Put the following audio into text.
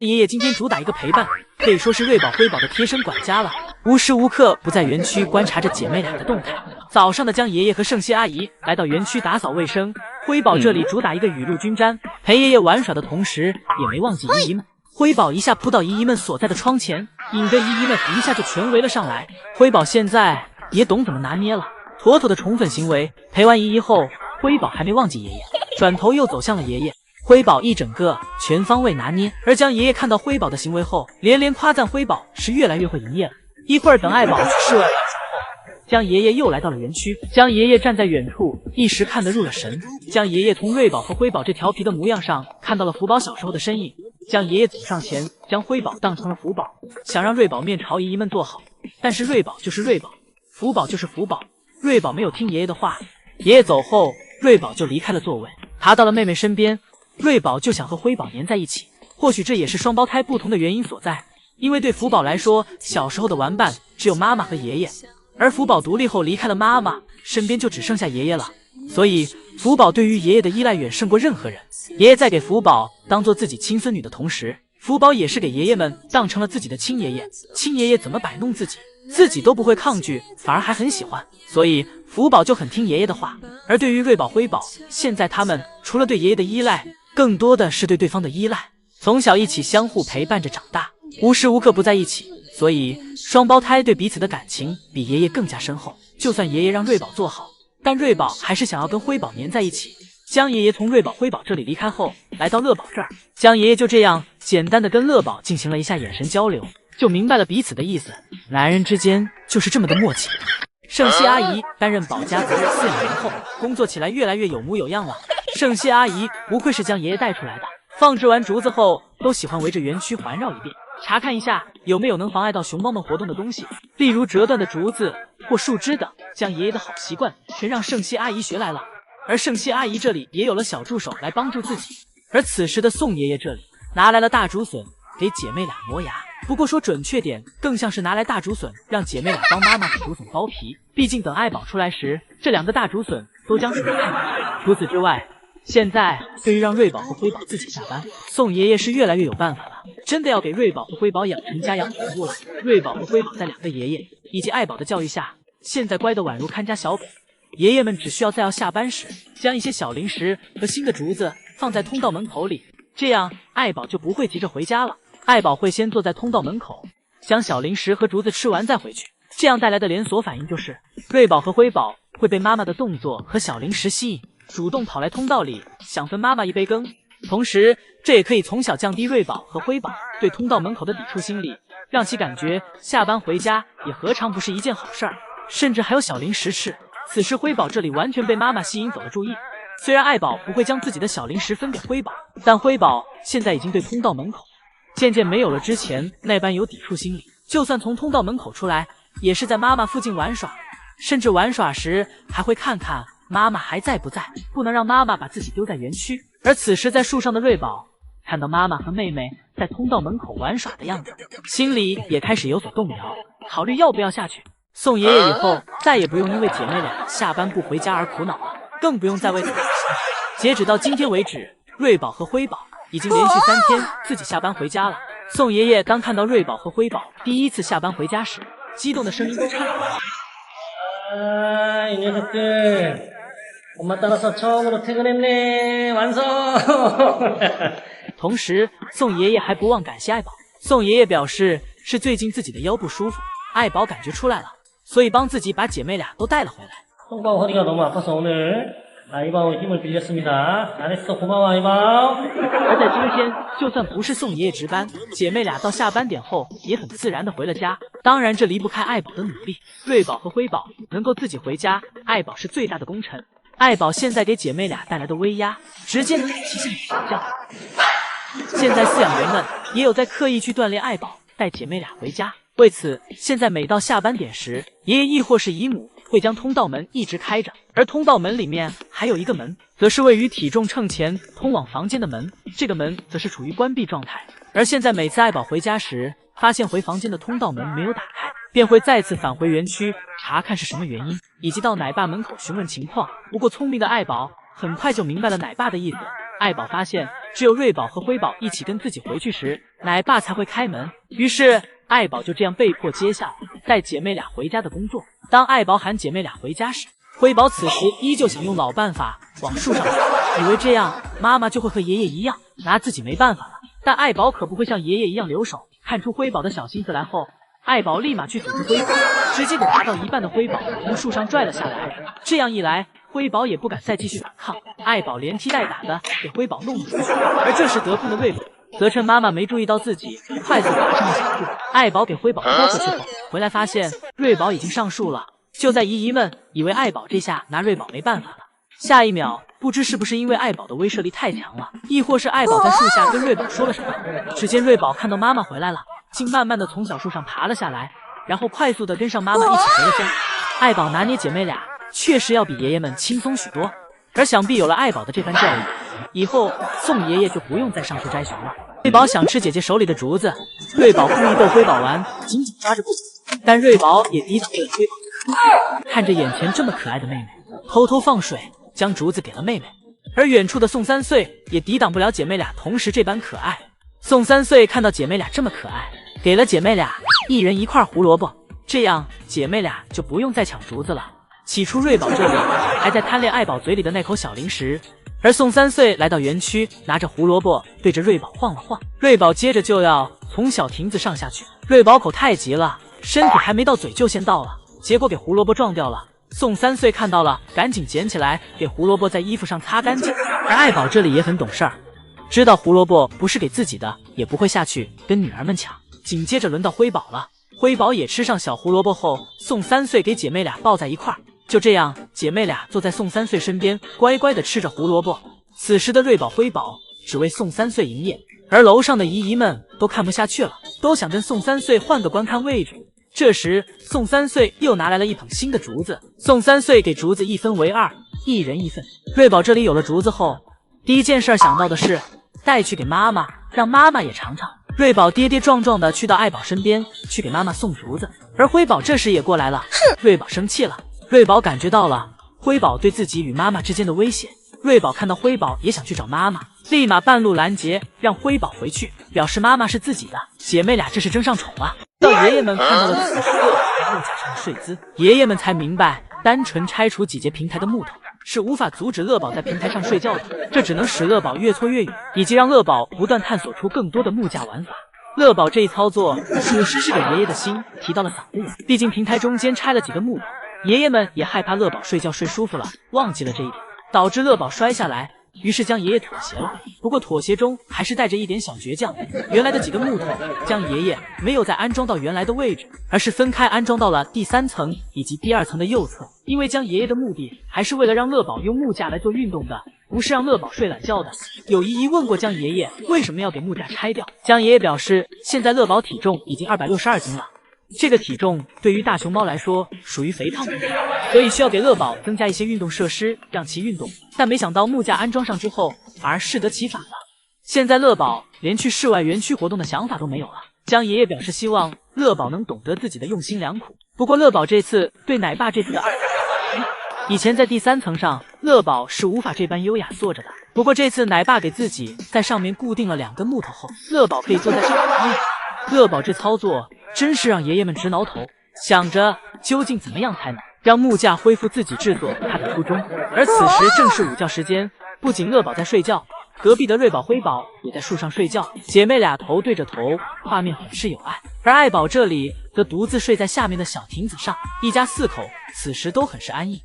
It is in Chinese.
爷爷今天主打一个陪伴，可以说是瑞宝辉宝的贴身管家了，无时无刻不在园区观察着姐妹俩的动态。早上的江爷爷和盛熙阿姨来到园区打扫卫生，辉宝这里主打一个雨露均沾，陪爷爷玩耍的同时也没忘记姨姨们。辉宝一下扑到姨姨们所在的窗前，引得姨姨们一下就全围了上来。辉宝现在也懂怎么拿捏了，妥妥的宠粉行为。陪完姨姨后，辉宝还没忘记爷爷，转头又走向了爷爷。辉宝一整个全方位拿捏，而江爷爷看到辉宝的行为后，连连夸赞辉宝是越来越会营业了。一会儿等爱宝去室外玩耍后，江爷爷又来到了园区。江爷爷站在远处，一时看得入了神。江爷爷从瑞宝和辉宝这调皮的模样上看到了福宝小时候的身影。江爷爷走上前，将辉宝当成了福宝，想让瑞宝面朝姨姨们坐好。但是瑞宝就是瑞宝，福宝就是福宝，瑞宝没有听爷爷的话。爷爷走后，瑞宝就离开了座位，爬到了妹妹身边。瑞宝就想和辉宝粘在一起，或许这也是双胞胎不同的原因所在。因为对福宝来说，小时候的玩伴只有妈妈和爷爷，而福宝独立后离开了妈妈，身边就只剩下爷爷了。所以福宝对于爷爷的依赖远胜过任何人。爷爷在给福宝当做自己亲孙女的同时，福宝也是给爷爷们当成了自己的亲爷爷。亲爷爷怎么摆弄自己，自己都不会抗拒，反而还很喜欢，所以福宝就很听爷爷的话。而对于瑞宝辉宝，现在他们除了对爷爷的依赖，更多的是对对方的依赖。从小一起相互陪伴着长大，无时无刻不在一起，所以双胞胎对彼此的感情比爷爷更加深厚。就算爷爷让瑞宝做好，但瑞宝还是想要跟辉宝粘在一起。江爷爷从瑞宝辉宝这里离开后，来到乐宝这儿，江爷爷就这样简单的跟乐宝进行了一下眼神交流，就明白了彼此的意思。男人之间就是这么的默契。盛熙阿姨担任保家责任饲养员后，工作起来越来越有模有样了。盛熙阿姨不愧是江爷爷带出来的，放置完竹子后，都喜欢围着园区环绕一遍，查看一下有没有能妨碍到熊猫们活动的东西，例如折断的竹子或树枝等。江爷爷的好习惯全让盛熙阿姨学来了，而盛熙阿姨这里也有了小助手来帮助自己。而此时的宋爷爷这里拿来了大竹笋给姐妹俩磨牙，不过说准确点，更像是拿来大竹笋让姐妹俩帮妈妈给竹笋剥皮。毕竟等爱宝出来时，这两个大竹笋都将是太难。除此之外，现在对于让瑞宝和辉宝自己下班，宋爷爷是越来越有办法了，真的要给瑞宝和辉宝养成家养宠物了。瑞宝和辉宝在两个爷爷以及爱宝的教育下，现在乖得宛如看家小本。爷爷们只需要在要下班时，将一些小零食和新的竹子放在通道门口里，这样爱宝就不会急着回家了。爱宝会先坐在通道门口，将小零食和竹子吃完再回去，这样带来的连锁反应就是瑞宝和辉宝会被妈妈的动作和小零食吸引，主动跑来通道里想分妈妈一杯羹。同时这也可以从小降低瑞宝和辉宝对通道门口的抵触心理，让其感觉下班回家也何尝不是一件好事儿，甚至还有小零食吃。此时辉宝这里完全被妈妈吸引走了注意，虽然爱宝不会将自己的小零食分给辉宝，但辉宝现在已经对通道门口渐渐没有了之前那般有抵触心理，就算从通道门口出来，也是在妈妈附近玩耍，甚至玩耍时还会看看妈妈还在不在，不能让妈妈把自己丢在园区。而此时在树上的瑞宝看到妈妈和妹妹在通道门口玩耍的样子，心里也开始有所动摇，考虑要不要下去。宋爷爷以后再也不用因为姐妹俩下班不回家而苦恼了，更不用再为此。截止到今天为止，瑞宝和辉宝已经连续3天自己下班回家了。宋爷爷刚看到瑞宝和辉宝第一次下班回家时，激动的声音都颤抖了。이 녀석들 엄마 따라서 처음으로 퇴근했네. 완성. 同时宋爷爷还不忘感谢爱宝。宋爷爷表示是最近自己的腰不舒服，爱宝感觉出来了，所以帮自己把姐妹俩都带了回来。 손과 허리가 너무 아파서 오늘 아이바오 힘을 빌렸습니다. 잘했어. 고마워 아이바오. 而在今天，就算不是宋爷爷值班，姐妹俩到下班点后也很自然的回了家。当然这离不开爱宝的努力，瑞宝和辉宝能够自己回家，爱宝是最大的功臣。爱宝现在给姐妹俩带来的威压，直接能提醒比较。现在饲养员们也有在刻意去锻炼爱宝带姐妹俩回家。为此，现在每到下班点时，爷爷亦或是姨母会将通道门一直开着，而通道门里面还有一个门，则是位于体重秤前通往房间的门，这个门则是处于关闭状态。而现在每次爱宝回家时，发现回房间的通道门没有打开，便会再次返回园区查看是什么原因，以及到奶爸门口询问情况。不过聪明的爱宝很快就明白了奶爸的意思。爱宝发现只有瑞宝和辉宝一起跟自己回去时，奶爸才会开门。于是爱宝就这样被迫接下带姐妹俩回家的工作。当爱宝喊姐妹俩回家时，辉宝此时依旧想用老办法往树上爬，以为这样妈妈就会和爷爷一样拿自己没办法了。但爱宝可不会像爷爷一样留手，看出辉宝的小心思来后，爱宝立马去组织辉宝，直接给爬到一半的辉宝从树上拽了下来。这样一来，辉宝也不敢再继续反抗，爱宝连踢带打的给辉宝弄了出去。而这时得空的瑞宝则趁妈妈没注意到自己，快速爬上了小树。爱宝给辉宝拖回去后，回来发现瑞宝已经上树了。就在姨姨们以为爱宝这下拿瑞宝没办法了，下一秒不知是不是因为爱宝的威慑力太强了，亦或是爱宝在树下跟瑞宝说了什么，只见瑞宝看到妈妈回来了，竟慢慢的从小树上爬了下来，然后快速的跟上妈妈一起回了家。爱宝拿捏姐妹俩确实要比爷爷们轻松许多，而想必有了爱宝的这番教育，以后宋爷爷就不用再上树摘熊了。瑞宝想吃姐姐手里的竹子，瑞宝故意逗辉宝玩，紧紧抓着不放，但瑞宝也抵挡不了辉宝的可爱，看着眼前这么可爱的妹妹，偷偷放水将竹子给了妹妹。而远处的宋三岁也抵挡不了姐妹俩同时这般可爱。宋三岁看到姐妹俩这么可爱，给了姐妹俩一人一块胡萝卜，这样姐妹俩就不用再抢竹子了。起初瑞宝这里还在贪恋爱宝嘴里的那口小零食，而宋三岁来到园区，拿着胡萝卜对着瑞宝晃了晃，瑞宝接着就要从小亭子上下去。瑞宝口太急了，身体还没到嘴就先到了，结果给胡萝卜撞掉了。宋三岁看到了，赶紧捡起来给胡萝卜在衣服上擦干净。而爱宝这里也很懂事儿，知道胡萝卜不是给自己的，也不会下去跟女儿们抢。紧接着轮到辉宝了，辉宝也吃上小胡萝卜后，宋三岁给姐妹俩抱在一块儿。就这样，姐妹俩坐在宋三岁身边，乖乖的吃着胡萝卜。此时的瑞宝、辉宝只为宋三岁营业，而楼上的姨姨们都看不下去了，都想跟宋三岁换个观看位置。这时，宋三岁又拿来了一捧新的竹子，宋三岁给竹子一分为二，一人一份。瑞宝这里有了竹子后，第一件事想到的是带去给妈妈，让妈妈也尝尝。瑞宝跌跌撞撞的去到爱宝身边，去给妈妈送竹子，而辉宝这时也过来了。瑞宝生气了，瑞宝感觉到了辉宝对自己与妈妈之间的威胁。瑞宝看到辉宝也想去找妈妈，立马半路拦截，让辉宝回去，表示妈妈是自己的。姐妹俩这是争上宠了。到爷爷们看到了此时乐宝木架上的睡姿，爷爷们才明白，单纯拆除几节平台的木头是无法阻止乐宝在平台上睡觉的，这只能使乐宝越挫越远，以及让乐宝不断探索出更多的木架玩法。乐宝这一操作，属实是给爷爷的心提到了嗓子眼。毕竟平台中间拆了几个木头，爷爷们也害怕乐宝睡觉睡舒服了，忘记了这一点，导致乐宝摔下来。于是将爷爷妥协了，不过妥协中还是带着一点小倔强。原来的几个木头将爷爷没有再安装到原来的位置，而是分开安装到了第3层以及第2层的右侧。因为将爷爷的目的还是为了让乐宝用木架来做运动的，不是让乐宝睡懒觉的。有姨姨问过江爷爷为什么要给木架拆掉，江爷爷表示现在乐宝体重已经262斤了，这个体重对于大熊猫来说属于肥胖体重，所以需要给乐宝增加一些运动设施让其运动。但没想到木架安装上之后反而适得其反了，现在乐宝连去室外园区活动的想法都没有了。江爷爷表示希望乐宝能懂得自己的用心良苦，不过乐宝这次对奶爸这次的以前在第3层上乐宝是无法这般优雅坐着的，不过这次奶爸给自己在上面固定了2根木头后，乐宝可以坐在上面。乐宝这操作真是让爷爷们直挠头，想着究竟怎么样才能让木架恢复自己制作它的初衷。而此时正是午觉时间，不仅乐宝在睡觉，隔壁的瑞宝、辉宝也在树上睡觉，姐妹俩头对着头，画面很是有爱。而爱宝这里则独自睡在下面的小亭子上，一家4口此时都很是安逸。